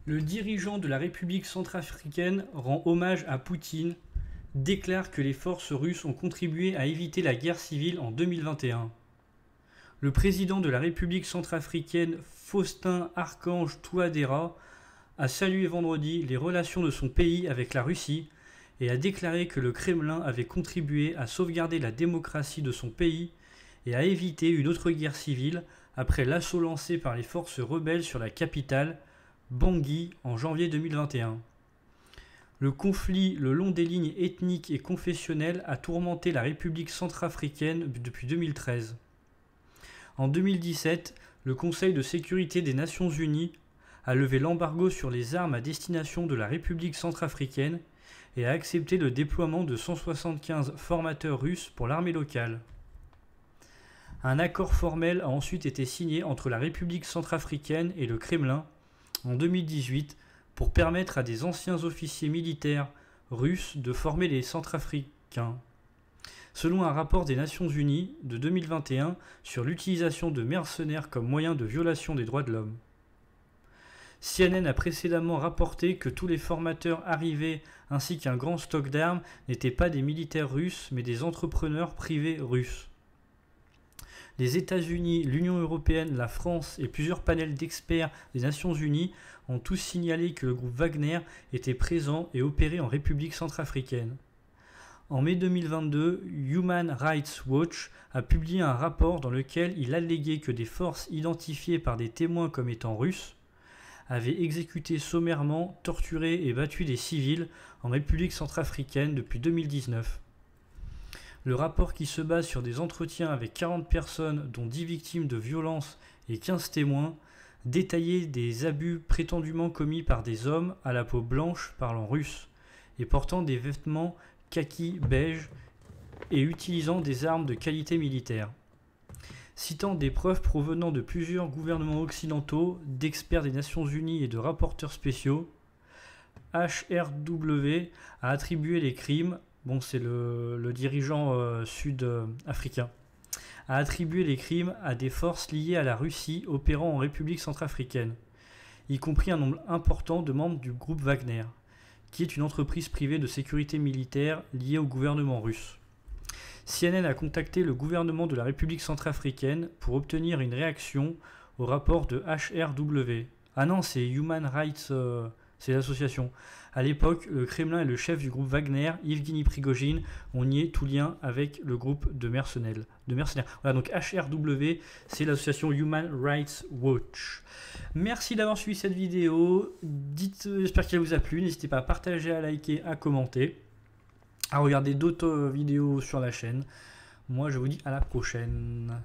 Le dirigeant de la République centrafricaine rend hommage à Poutine, déclare que les forces russes ont contribué à éviter la guerre civile en 2021. Le président de la République centrafricaine, Faustin Archange Touadéra, a salué vendredi les relations de son pays avec la Russie et a déclaré que le Kremlin avait contribué à sauvegarder la démocratie de son pays et à éviter une autre guerre civile après l'assaut lancé par les forces rebelles sur la capitale, Bangui, en janvier 2021. Le conflit le long des lignes ethniques et confessionnelles a tourmenté la République centrafricaine depuis 2013. En 2017, le Conseil de sécurité des Nations Unies a levé l'embargo sur les armes à destination de la République centrafricaine et a accepté le déploiement de 175 formateurs russes pour l'armée locale. Un accord formel a ensuite été signé entre la République centrafricaine et le Kremlin en 2018 pour permettre à des anciens officiers militaires russes de former les Centrafricains. Selon un rapport des Nations Unies de 2021 sur l'utilisation de mercenaires comme moyen de violation des droits de l'homme. CNN a précédemment rapporté que tous les formateurs arrivés ainsi qu'un grand stock d'armes n'étaient pas des militaires russes mais des entrepreneurs privés russes. Les États-Unis, l'Union européenne, la France et plusieurs panels d'experts des Nations Unies ont tous signalé que le groupe Wagner était présent et opérait en République centrafricaine. En mai 2022, Human Rights Watch a publié un rapport dans lequel il alléguait que des forces identifiées par des témoins comme étant russes avaient exécuté sommairement, torturé et battu des civils en République centrafricaine depuis 2019. Le rapport, qui se base sur des entretiens avec 40 personnes, dont 10 victimes de violences et 15 témoins, détaillait des abus prétendument commis par des hommes à la peau blanche parlant russe et portant des vêtements kaki beige et utilisant des armes de qualité militaire. Citant des preuves provenant de plusieurs gouvernements occidentaux, d'experts des Nations Unies et de rapporteurs spéciaux, HRW a attribué les crimes, c'est le dirigeant sud-africain, a attribué les crimes à des forces liées à la Russie opérant en République centrafricaine, y compris un nombre important de membres du groupe Wagner, qui est une entreprise privée de sécurité militaire liée au gouvernement russe. CNN a contacté le gouvernement de la République centrafricaine pour obtenir une réaction au rapport de HRW. Ah non, c'est Human Rights, c'est l'association. À l'époque, le Kremlin et le chef du groupe Wagner, Yevgeny Prigojine, ont nié tout lien avec le groupe de mercenaires. Voilà, donc HRW, c'est l'association Human Rights Watch. Merci d'avoir suivi cette vidéo. J'espère qu'elle vous a plu. N'hésitez pas à partager, à liker, à commenter, à regarder d'autres vidéos sur la chaîne. Moi, je vous dis à la prochaine.